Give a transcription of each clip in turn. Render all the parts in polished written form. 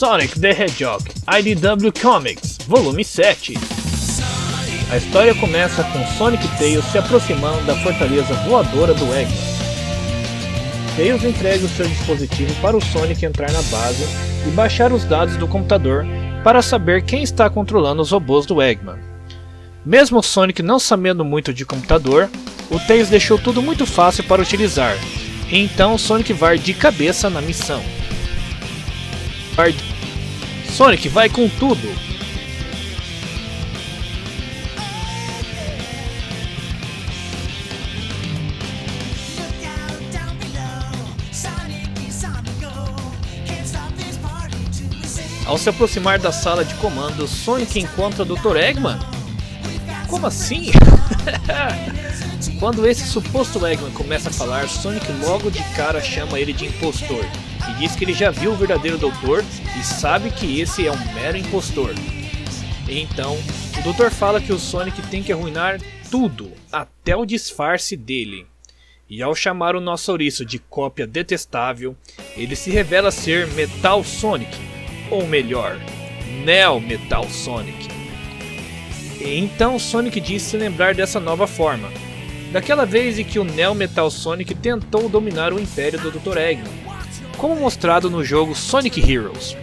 Sonic the Hedgehog IDW Comics, volume 7. A história começa com Sonic e Tails se aproximando da fortaleza voadora do Eggman. Tails entrega o seu dispositivo para o Sonic entrar na base e baixar os dados do computador para saber quem está controlando os robôs do Eggman. Mesmo o Sonic não sabendo muito de computador, o Tails deixou tudo muito fácil para utilizar, e então Sonic vai de cabeça na missão. Sonic vai com tudo! Ao se aproximar da sala de comando, Sonic encontra o Dr. Eggman? Como assim? Quando esse suposto Eggman começa a falar, Sonic logo de cara chama ele de impostor e diz que ele já viu o verdadeiro doutor e sabe que esse é um mero impostor. Então, o doutor fala que o Sonic tem que arruinar tudo, até o disfarce dele. E ao chamar o nosso ouriço de cópia detestável, ele se revela ser Metal Sonic, ou melhor, Neo Metal Sonic. E então Sonic diz se lembrar dessa nova forma, daquela vez em que o Neo Metal Sonic tentou dominar o império do Dr. Eggman, como mostrado no jogo Sonic Heroes.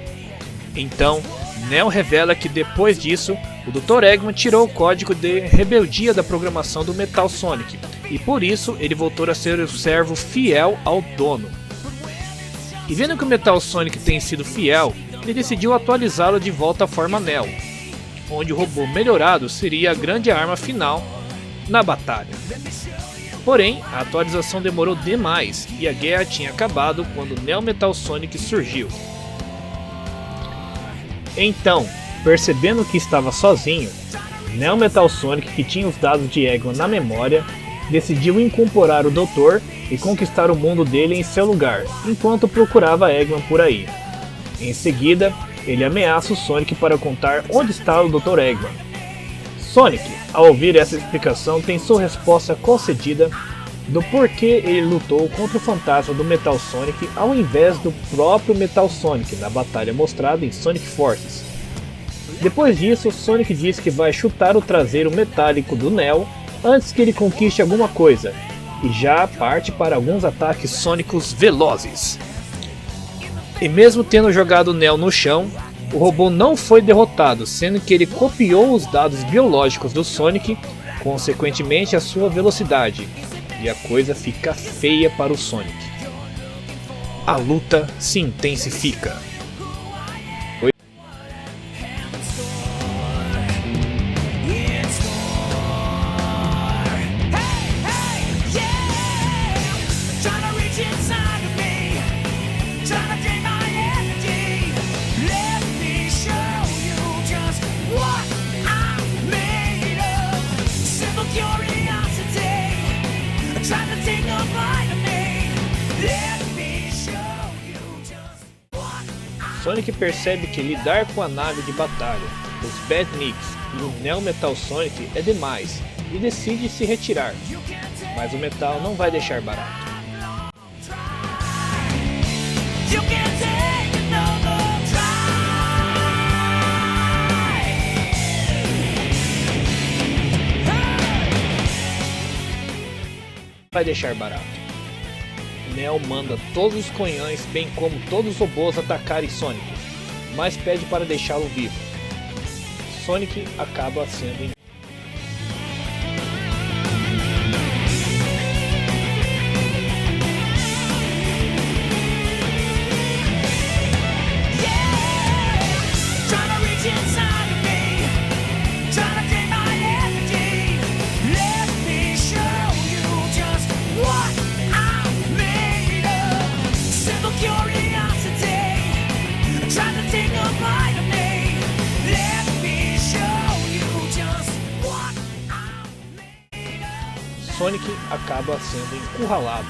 Então, Neo revela que depois disso, o Dr. Eggman tirou o código de rebeldia da programação do Metal Sonic, e por isso ele voltou a ser o servo fiel ao dono. E vendo que o Metal Sonic tem sido fiel, ele decidiu atualizá-lo de volta à forma Neo, onde o robô melhorado seria a grande arma final na batalha. Porém, a atualização demorou demais e a guerra tinha acabado quando Neo Metal Sonic surgiu. Então, percebendo que estava sozinho, Neo Metal Sonic, que tinha os dados de Eggman na memória, decidiu incorporar o Doutor e conquistar o mundo dele em seu lugar, enquanto procurava Eggman por aí. Em seguida, ele ameaça o Sonic para contar onde está o Dr. Eggman. Sonic, ao ouvir essa explicação, tem sua resposta concedida do porquê ele lutou contra o fantasma do Metal Sonic ao invés do próprio Metal Sonic na batalha mostrada em Sonic Forces. Depois disso, Sonic diz que vai chutar o traseiro metálico do Neo antes que ele conquiste alguma coisa, e já parte para alguns ataques sônicos velozes. E mesmo tendo jogado o Neo no chão, o robô não foi derrotado, sendo que ele copiou os dados biológicos do Sonic, consequentemente a sua velocidade, e a coisa fica feia para o Sonic. A luta se intensifica. Sonic percebe que lidar com a nave de batalha, os Badniks e o Neo Metal Sonic é demais e decide se retirar, mas o Metal não vai deixar barato. Neo manda todos os canhões, bem como todos os robôs atacarem Sonic, mas pede para deixá-lo vivo. Sonic acaba sendo Sonic acaba sendo encurralado.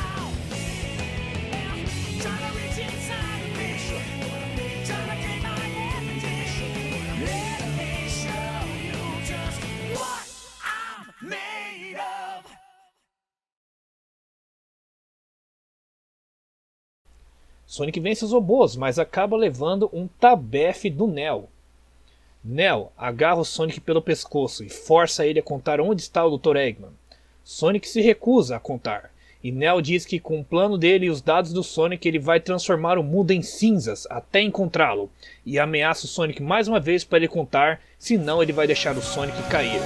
Sonic vence os robôs, mas acaba levando um tabefe do Neo. Neo agarra o Sonic pelo pescoço e força ele a contar onde está o Dr. Eggman. Sonic se recusa a contar, e Neo diz que com o plano dele e os dados do Sonic ele vai transformar o mundo em cinzas até encontrá-lo, e ameaça o Sonic mais uma vez para ele contar, senão ele vai deixar o Sonic cair.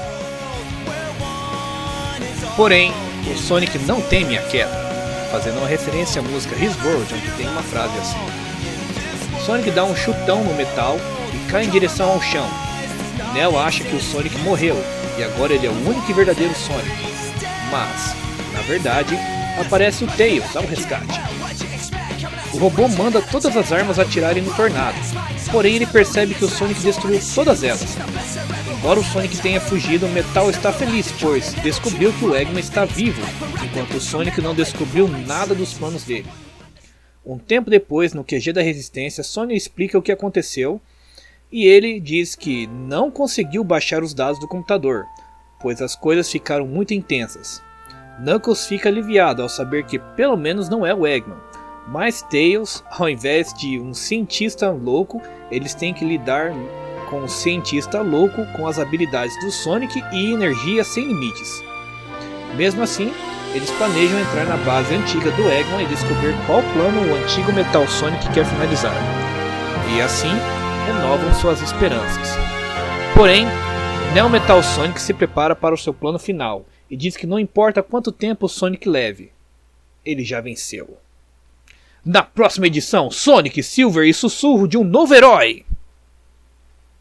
Porém, o Sonic não teme a queda, fazendo uma referência à música His World, onde tem uma frase assim. Sonic dá um chutão no metal e cai em direção ao chão. Neo acha que o Sonic morreu e agora ele é o único e verdadeiro Sonic. Mas, na verdade, aparece o Tails ao resgate. O robô manda todas as armas atirarem no tornado, porém ele percebe que o Sonic destruiu todas elas. Embora o Sonic tenha fugido, o Metal está feliz, pois descobriu que o Eggman está vivo, enquanto o Sonic não descobriu nada dos planos dele. Um tempo depois, no QG da Resistência, Sonic explica o que aconteceu, e ele diz que não conseguiu baixar os dados do computador, pois as coisas ficaram muito intensas. Knuckles fica aliviado ao saber que pelo menos não é o Eggman, mas Tails, ao invés de um cientista louco, eles têm que lidar com um cientista louco com as habilidades do Sonic e energia sem limites. Mesmo assim, eles planejam entrar na base antiga do Eggman e descobrir qual plano o antigo Metal Sonic quer finalizar. E assim, renovam suas esperanças. Porém, Neo Metal Sonic se prepara para o seu plano final e diz que não importa quanto tempo o Sonic leve, ele já venceu. Na próxima edição, Sonic, Silver e Sussurro de um Novo Herói!